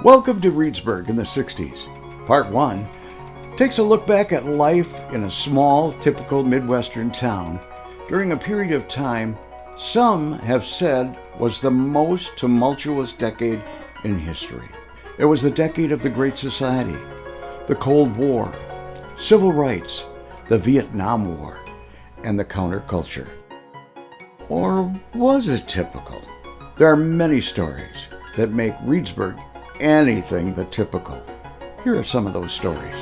Welcome to Reedsburg in the 60s. Part 1 takes a look back at life in a small, typical Midwestern town during a period of time some have said was the most tumultuous decade in history. It was the decade of the Great Society, the Cold War, civil rights, the Vietnam War, and the counterculture. Or was it typical? There are many stories that make Reedsburg anything but typical. Here are some of those stories.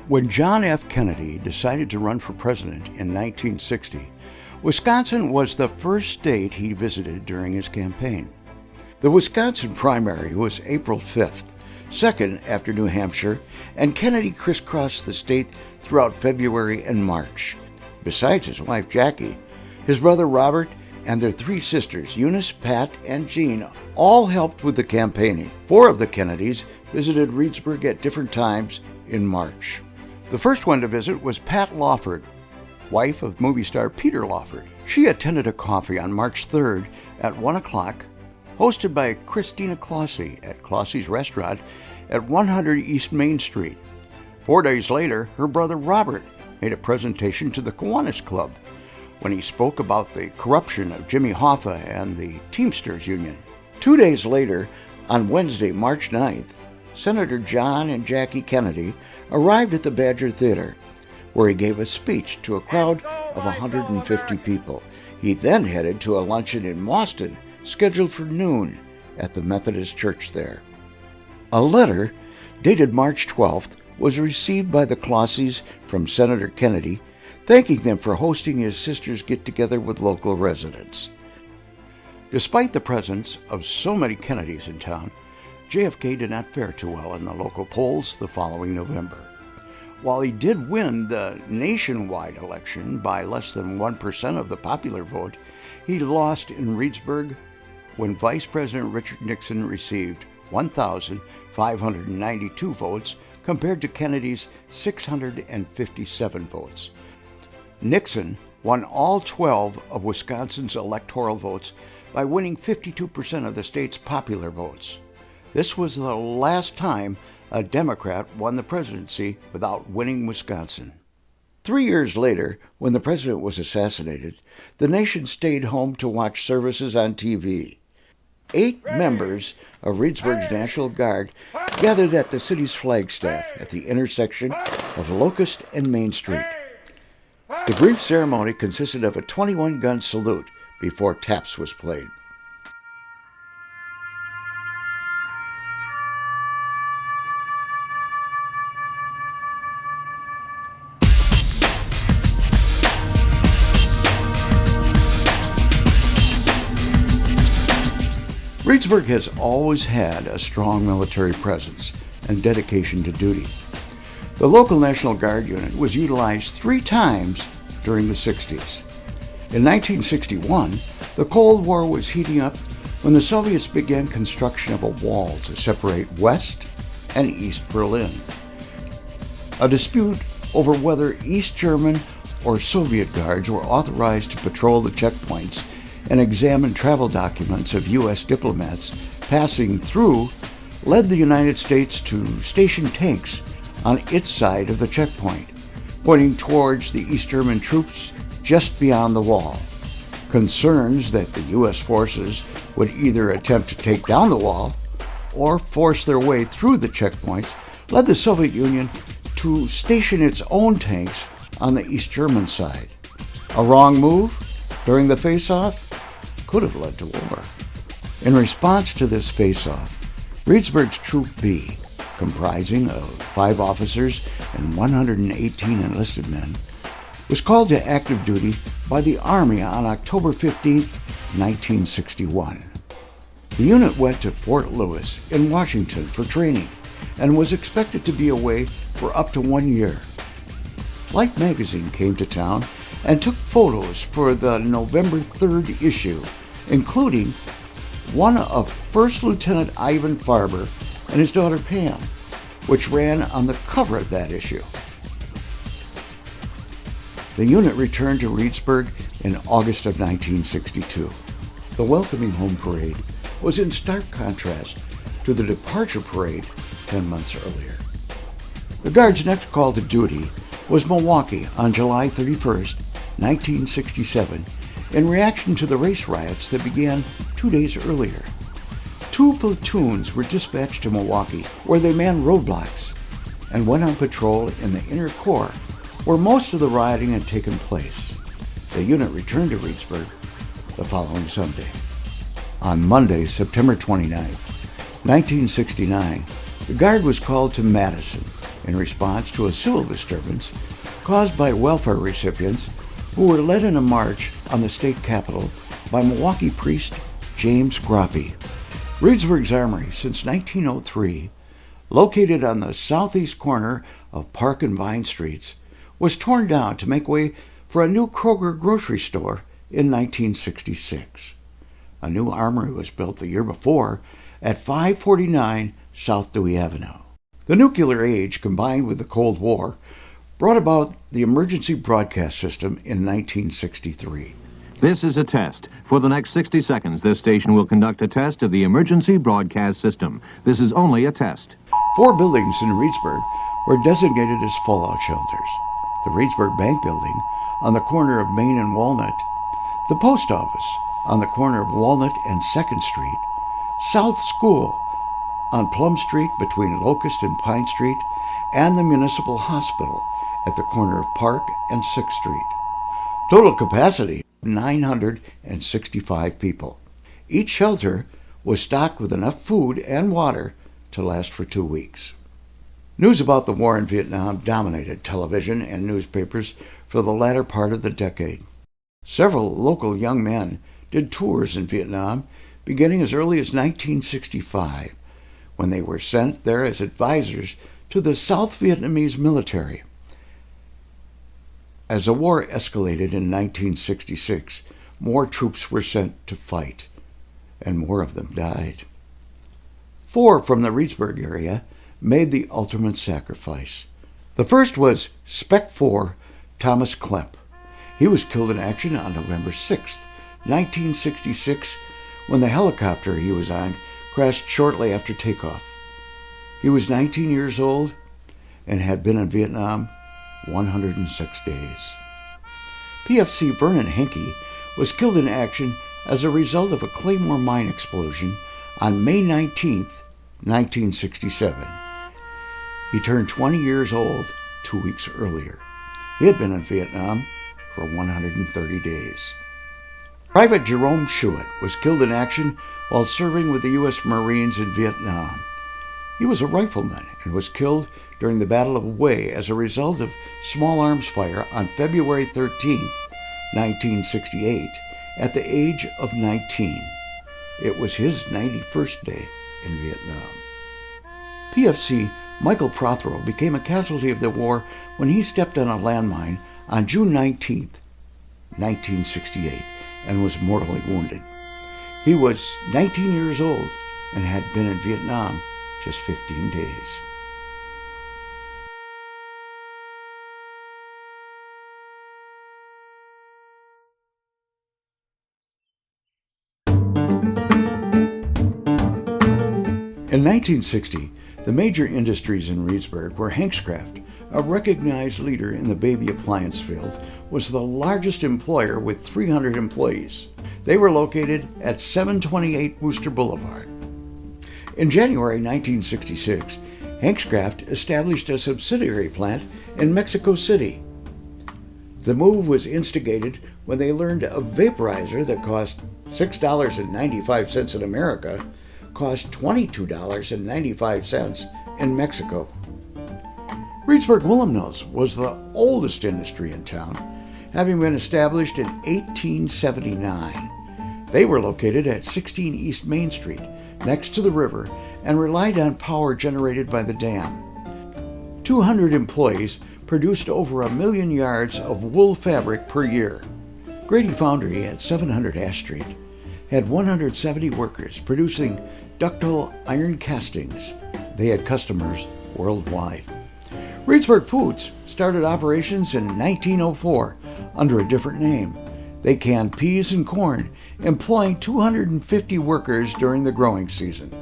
When John F. Kennedy decided to run for president in 1960, Wisconsin was the first state he visited during his campaign. The Wisconsin primary was April 5th, second after New Hampshire, and Kennedy crisscrossed the state throughout February and March. Besides his wife Jackie, his brother Robert, and their three sisters, Eunice, Pat, and Jean, all helped with the campaigning. Four of the Kennedys visited Reedsburg at different times in March. The first one to visit was Pat Lawford, wife of movie star Peter Lawford. She attended a coffee on March 3rd at 1 o'clock, hosted by Christina Clossie at Clossie's Restaurant at 100 East Main Street. 4 days later, her brother Robert made a presentation to the Kiwanis Club when he spoke about the corruption of Jimmy Hoffa and the Teamsters Union. 2 days later, on Wednesday, March 9th, Senator John and Jackie Kennedy arrived at the Badger Theater, where he gave a speech to a crowd of 150 people. He then headed to a luncheon in Boston, scheduled for noon at the Methodist Church there. A letter, dated March 12th, was received by the Clossies from Senator Kennedy, thanking them for hosting his sister's get-together with local residents. Despite the presence of so many Kennedys in town, JFK did not fare too well in the local polls the following November. While he did win the nationwide election by less than 1% of the popular vote, he lost in Reedsburg when Vice President Richard Nixon received 1,592 votes compared to Kennedy's 657 votes. Nixon won all 12 of Wisconsin's electoral votes by winning 52% of the state's popular votes. This was the last time a Democrat won the presidency without winning Wisconsin. 3 years later, when the president was assassinated, the nation stayed home to watch services on TV. 8 members of Reedsburg's National Guard gathered at the city's flagstaff at the intersection of Locust and Main Street. The brief ceremony consisted of a 21-gun salute before taps was played. Reedsburg has always had a strong military presence and dedication to duty. The local National Guard unit was utilized 3 times during the 60s. In 1961, the Cold War was heating up when the Soviets began construction of a wall to separate West and East Berlin. A dispute over whether East German or Soviet guards were authorized to patrol the checkpoints and examine travel documents of U.S. diplomats passing through led the United States to station tanks on its side of the checkpoint, pointing towards the East German troops just beyond the wall. Concerns that the U.S. forces would either attempt to take down the wall or force their way through the checkpoints led the Soviet Union to station its own tanks on the East German side. A wrong move during the face-off could have led to war. In response to this face-off, Reedsburg's Troop B, comprising of 5 officers and 118 enlisted men, was called to active duty by the Army on October 15, 1961. The unit went to Fort Lewis in Washington for training and was expected to be away for up to 1 year. Life magazine came to town and took photos for the November 3rd issue, including one of First Lieutenant Ivan Farber and his daughter Pam, which ran on the cover of that issue. The unit returned to Reedsburg in August of 1962. The welcoming home parade was in stark contrast to the departure parade 10 months earlier. The Guard's next call to duty was Milwaukee on July 31st, 1967, in reaction to the race riots that began 2 days earlier. 2 platoons were dispatched to Milwaukee, where they manned roadblocks and went on patrol in the inner core, where most of the rioting had taken place. The unit returned to Reedsburg the following Sunday. On Monday, September 29, 1969, the Guard was called to Madison in response to a civil disturbance caused by welfare recipients who were led in a march on the state capitol by Milwaukee priest James Groppe. Reedsburg's armory, since 1903, located on the southeast corner of Park and Vine Streets, was torn down to make way for a new Kroger grocery store in 1966. A new armory was built the year before at 549 South Dewey Avenue. The nuclear age, combined with the Cold War, brought about the emergency broadcast system in 1963. This is a test. For the next 60 seconds, this station will conduct a test of the emergency broadcast system. This is only a test. 4 buildings in Reedsburg were designated as fallout shelters. The Reedsburg Bank Building on the corner of Main and Walnut, the Post Office on the corner of Walnut and 2nd Street, South School on Plum Street between Locust and Pine Street, and the Municipal Hospital at the corner of Park and 6th Street. Total capacity, 965 people. Each shelter was stocked with enough food and water to last for 2 weeks. News about the war in Vietnam dominated television and newspapers for the latter part of the decade. Several local young men did tours in Vietnam beginning as early as 1965, when they were sent there as advisors to the South Vietnamese military. As the war escalated in 1966, more troops were sent to fight, and more of them died. 4 from the Reedsburg area made the ultimate sacrifice. The first was Spec 4 Thomas Klemp. He was killed in action on November 6, 1966, when the helicopter he was on crashed shortly after takeoff. He was 19 years old and had been in Vietnam 106 days. PFC Vernon Henke was killed in action as a result of a Claymore mine explosion on May 19, 1967. He turned 20 years old 2 weeks earlier. He had been in Vietnam for 130 days. Private Jerome Schuett was killed in action while serving with the U.S. Marines in Vietnam. He was a rifleman and was killed during the Battle of Hue as a result of small arms fire on February 13, 1968, at the age of 19. It was his 91st day in Vietnam. PFC Michael Prothero became a casualty of the war when he stepped on a landmine on June 19, 1968, and was mortally wounded. He was 19 years old and had been in Vietnam just 15 days. In 1960, the major industries in Reedsburg were Hankscraft, a recognized leader in the baby appliance field, was the largest employer with 300 employees. They were located at 728 Wooster Boulevard. In January 1966, Hankscraft established a subsidiary plant in Mexico City. The move was instigated when they learned a vaporizer that cost $6.95 in America cost $22.95 in Mexico. Reedsburg Woolen Mills was the oldest industry in town, having been established in 1879. They were located at 16 East Main Street, next to the river, and relied on power generated by the dam. 200 employees produced over 1 million yards of wool fabric per year. Grady Foundry at 700 Ash Street had 170 workers producing ductile iron castings. They had customers worldwide. Reedsburg Foods started operations in 1904 under a different name. They canned peas and corn, employing 250 workers during the growing season.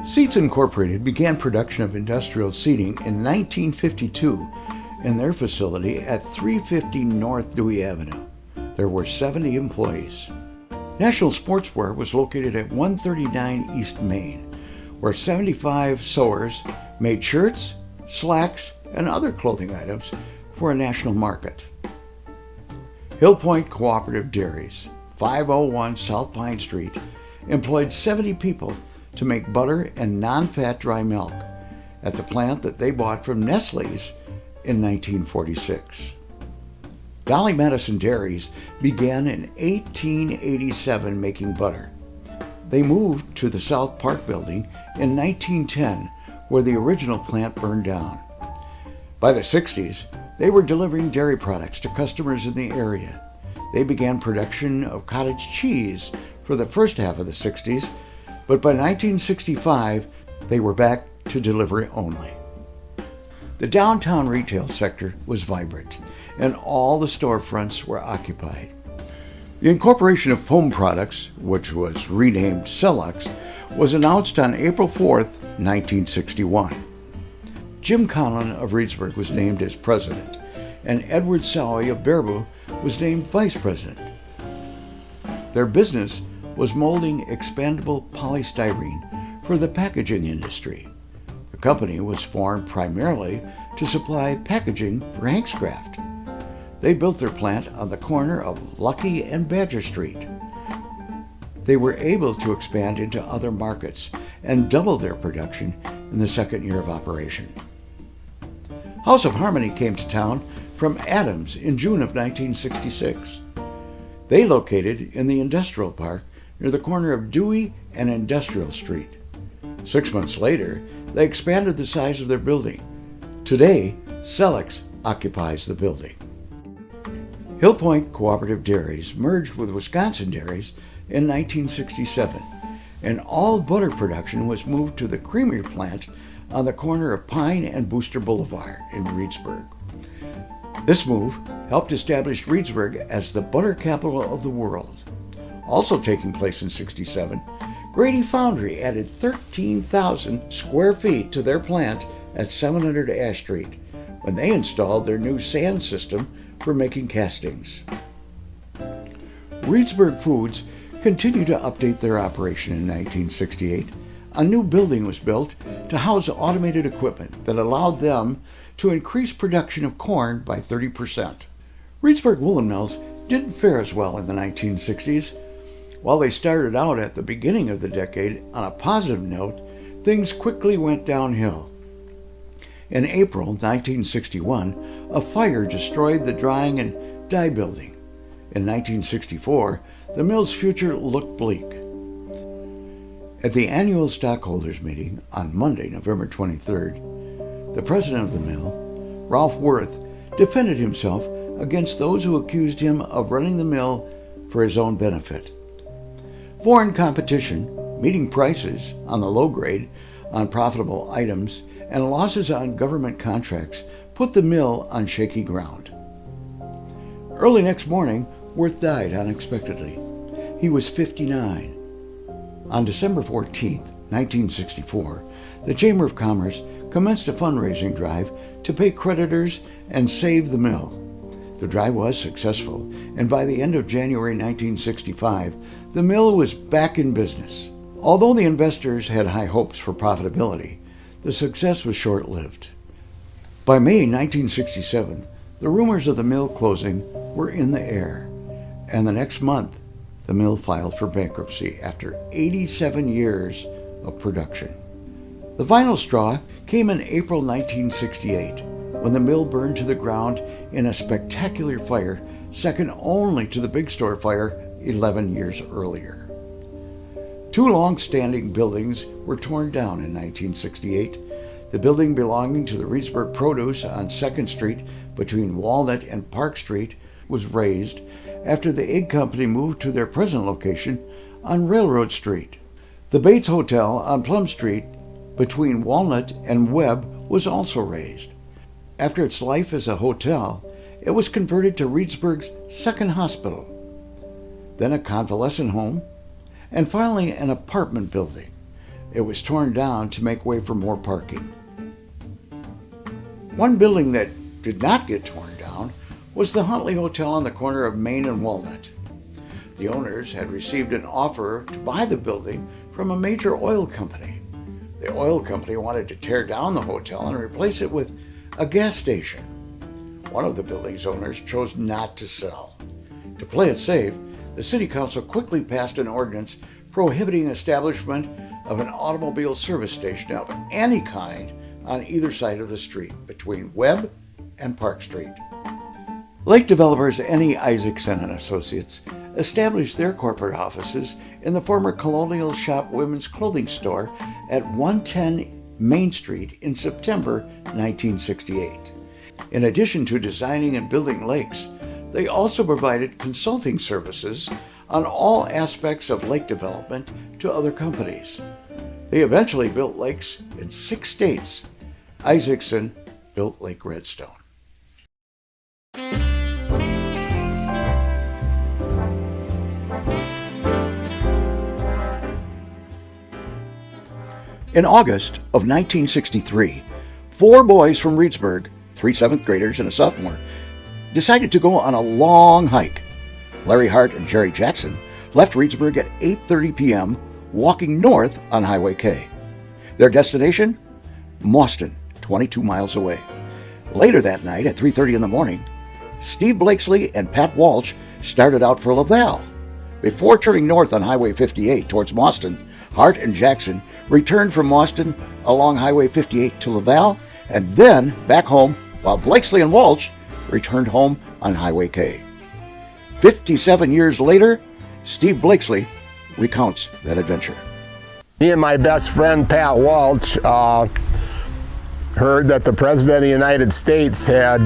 Seats Incorporated began production of industrial seating in 1952 in their facility at 350 North Dewey Avenue. There were 70 employees. National Sportswear was located at 139 East Main, where 75 sewers made shirts, slacks, and other clothing items for a national market. Hill Point Cooperative Dairies, 501 South Pine Street, employed 70 people to make butter and non-fat dry milk at the plant that they bought from Nestle's in 1946. Dolly Madison Dairies began in 1887 making butter. They moved to the South Park building in 1910, where the original plant burned down. By the 60s, they were delivering dairy products to customers in the area. They began production of cottage cheese for the first half of the 60s, but by 1965, they were back to delivery only. The downtown retail sector was vibrant, and all the storefronts were occupied. The incorporation of foam products, which was renamed Celux, was announced on April 4, 1961. Jim Conlon of Reedsburg was named as president, and Edward Sowie of Baraboo was named vice president. Their business was molding expandable polystyrene for the packaging industry. The company was formed primarily to supply packaging for Hank's Craft. They built their plant on the corner of Lucky and Badger Street. They were able to expand into other markets and double their production in the second year of operation. House of Harmony came to town from Adams in June of 1966. They located in the industrial park near the corner of Dewey and Industrial Street. 6 months later, they expanded the size of their building. Today, Celux occupies the building. Hill Point Cooperative Dairies merged with Wisconsin Dairies in 1967, and all butter production was moved to the creamery plant on the corner of Pine and Booster Boulevard in Reedsburg. This move helped establish Reedsburg as the butter capital of the world. Also taking place in '67, Grady Foundry added 13,000 square feet to their plant at 700 Ash Street when they installed their new sand system for making castings. Reedsburg Foods continued to update their operation in 1968. A new building was built to house automated equipment that allowed them to increase production of corn by 30%. Reedsburg Woolen Mills didn't fare as well in the 1960s. While they started out at the beginning of the decade on a positive note, things quickly went downhill. In April 1961, a fire destroyed the drying and dye building. In 1964, the mill's future looked bleak. At the annual stockholders meeting on Monday, November 23rd, the president of the mill, Ralph Worth, defended himself against those who accused him of running the mill for his own benefit. Foreign competition, meeting prices on the low grade on profitable items, and losses on government contracts put the mill on shaky ground. Early next morning, Worth died unexpectedly. He was 59. On December 14, 1964, the Chamber of Commerce commenced a fundraising drive to pay creditors and save the mill. The drive was successful, and by the end of January 1965, the mill was back in business. Although the investors had high hopes for profitability, the success was short-lived. By May 1967, the rumors of the mill closing were in the air, and the next month, the mill filed for bankruptcy after 87 years of production. The final straw came in April 1968, when the mill burned to the ground in a spectacular fire, second only to the Big Store fire 11 years earlier. Two long-standing buildings were torn down in 1968. The building belonging to the Reedsburg Produce on 2nd Street between Walnut and Park Street was razed after the egg company moved to their present location on Railroad Street. The Bates Hotel on Plum Street between Walnut and Webb was also razed. After its life as a hotel, it was converted to Reedsburg's second hospital, then a convalescent home, and finally an apartment building. It was torn down to make way for more parking. One building that did not get torn down was the Huntley Hotel on the corner of Main and Walnut. The owners had received an offer to buy the building from a major oil company. The oil company wanted to tear down the hotel and replace it with a gas station. One of the building's owners chose not to sell. To play it safe, the city council quickly passed an ordinance prohibiting establishment of an automobile service station of any kind on either side of the street between Webb and Park Street. Lake developers N.E. Isaacson and Associates established their corporate offices in the former Colonial Shop women's clothing store at 110 Main Street in September 1968. In addition to designing and building lakes, they also provided consulting services on all aspects of lake development to other companies. They eventually built lakes in 6 states. Isaacson built Lake Redstone. In August of 1963, 4 boys from Reedsburg, 3 7th graders and a sophomore, decided to go on a long hike. Larry Hart and Jerry Jackson left Reedsburg at 8:30 p.m., walking north on Highway K. Their destination? Mauston, 22 miles away. Later that night at 3:30 in the morning, Steve Blakesley and Pat Walsh started out for Laval. Before turning north on Highway 58 towards Mauston, Hart and Jackson returned from Mauston along Highway 58 to Laval and then back home, while Blakesley and Walsh returned home on Highway K. 57 years later, Steve Blakesley recounts that adventure. Me and my best friend Pat Walsh heard that the President of the United States had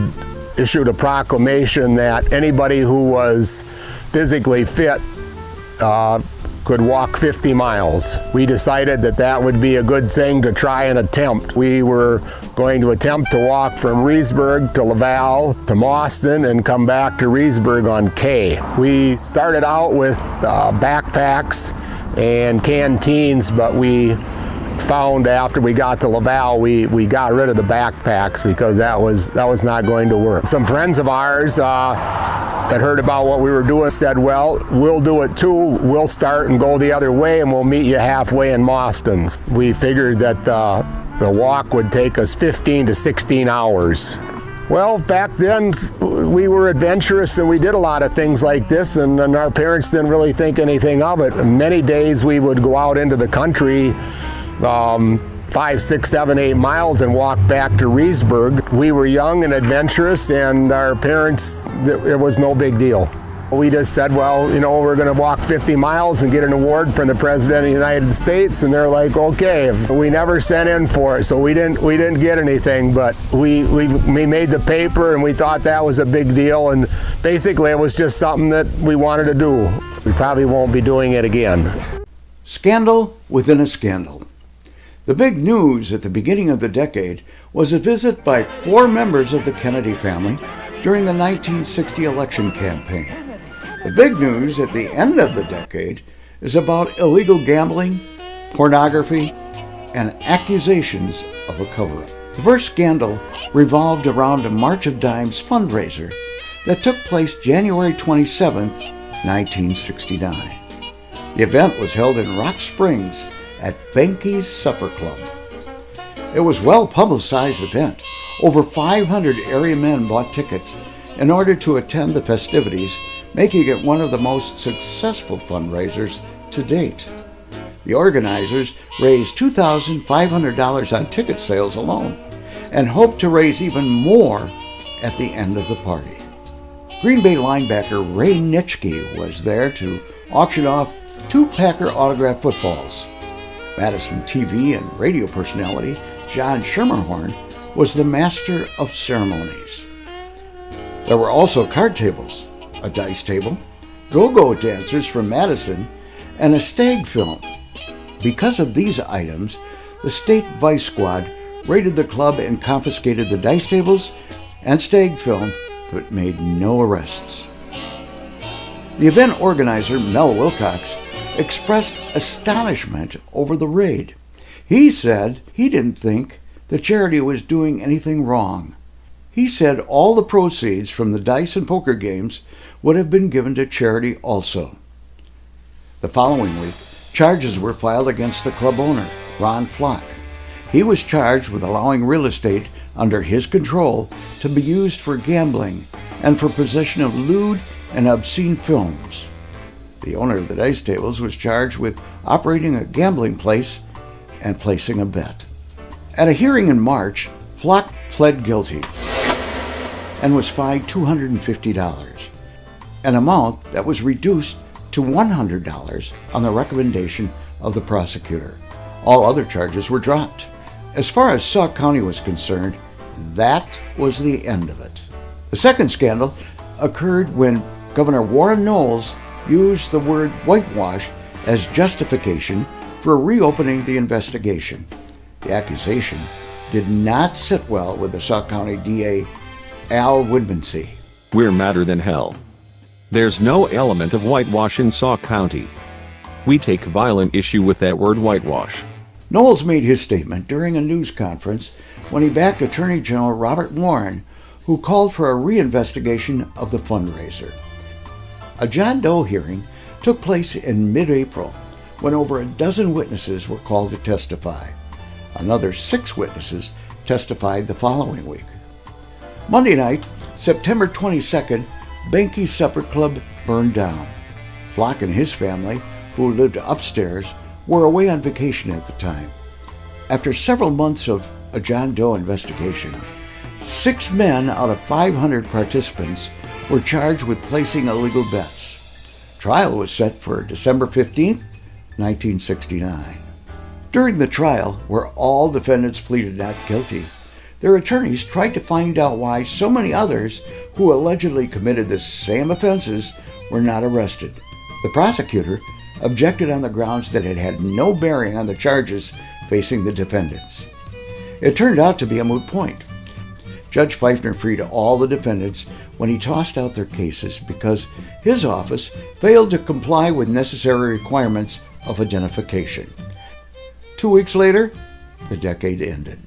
issued a proclamation that anybody who was physically fit could walk 50 miles. We decided that that would be a good thing to try and attempt. We were going to attempt to walk from Reedsburg to Laval to Mauston and come back to Reedsburg on K. We started out with backpacks and canteens, but we found after we got to Laval, we got rid of the backpacks because that was not going to work. Some friends of ours that heard about what we were doing said, well, we'll do it too. We'll start and go the other way and we'll meet you halfway in Mauston. We figured that the walk would take us 15 to 16 hours. Well, back then we were adventurous and we did a lot of things like this, and our parents didn't really think anything of it. Many days we would go out into the country 5, 6, 7, 8 miles and walk back to Reedsburg. We were young and adventurous, and our parents, it was no big deal. We just said, well, you know, we're going to walk 50 miles and get an award from the President of the United States, and they're like, okay. We never sent in for it, so we didn't get anything, but we made the paper, and we thought that was a big deal, and basically it was just something that we wanted to do. We probably won't be doing it again. Scandal within a scandal. The big news at the beginning of the decade was a visit by 4 members of the Kennedy family during the 1960 election campaign. The big news at the end of the decade is about illegal gambling, pornography, and accusations of a cover-up. The first scandal revolved around a March of Dimes fundraiser that took place January 27, 1969. The event was held in Rock Springs at Benke's Supper Club. It was a well-publicized event. Over 500 area men bought tickets in order to attend the festivities, making it one of the most successful fundraisers to date. The organizers raised $2,500 on ticket sales alone and hoped to raise even more at the end of the party. Green Bay linebacker Ray Nitschke was there to auction off 2 Packer autographed footballs. Madison TV and radio personality John Schermerhorn was the master of ceremonies. There were also card tables, a dice table, go-go dancers from Madison, and a stag film. Because of these items, the state vice squad raided the club and confiscated the dice tables and stag film but made no arrests. The event organizer, Mel Wilcox, expressed astonishment over the raid. He said he didn't think the charity was doing anything wrong. He said all the proceeds from the dice and poker games would have been given to charity also. The following week, charges were filed against the club owner, Ron Flock. He was charged with allowing real estate under his control to be used for gambling and for possession of lewd and obscene films. The owner of the dice tables was charged with operating a gambling place and placing a bet. At a hearing in March, Flock pled guilty and was fined $250, an amount that was reduced to $100 on the recommendation of the prosecutor. All other charges were dropped. As far as Sauk County was concerned, that was the end of it. The second scandal occurred when Governor Warren Knowles used the word whitewash as justification for reopening the investigation. The accusation did not sit well with the Sauk County DA, Al Woodmansee. We're madder than hell. There's no element of whitewash in Sauk County. We take violent issue with that word whitewash. Knowles made his statement during a news conference when he backed Attorney General Robert Warren, who called for a reinvestigation of the fundraiser. A John Doe hearing took place in mid-April when over a dozen witnesses were called to testify. Another 6 witnesses testified the following week. Monday night, September 22nd, Benke's Supper Club burned down. Flock and his family, who lived upstairs, were away on vacation at the time. After several months of a John Doe investigation, 6 men out of 500 participants were charged with placing illegal bets. Trial was set for December 15th, 1969. During the trial, where all defendants pleaded not guilty, their attorneys tried to find out why so many others who allegedly committed the same offenses were not arrested. The prosecutor objected on the grounds that it had no bearing on the charges facing the defendants. It turned out to be a moot point. Judge Pfeiffer freed all the defendants when he tossed out their cases because his office failed to comply with necessary requirements of identification. 2 weeks later, the decade ended.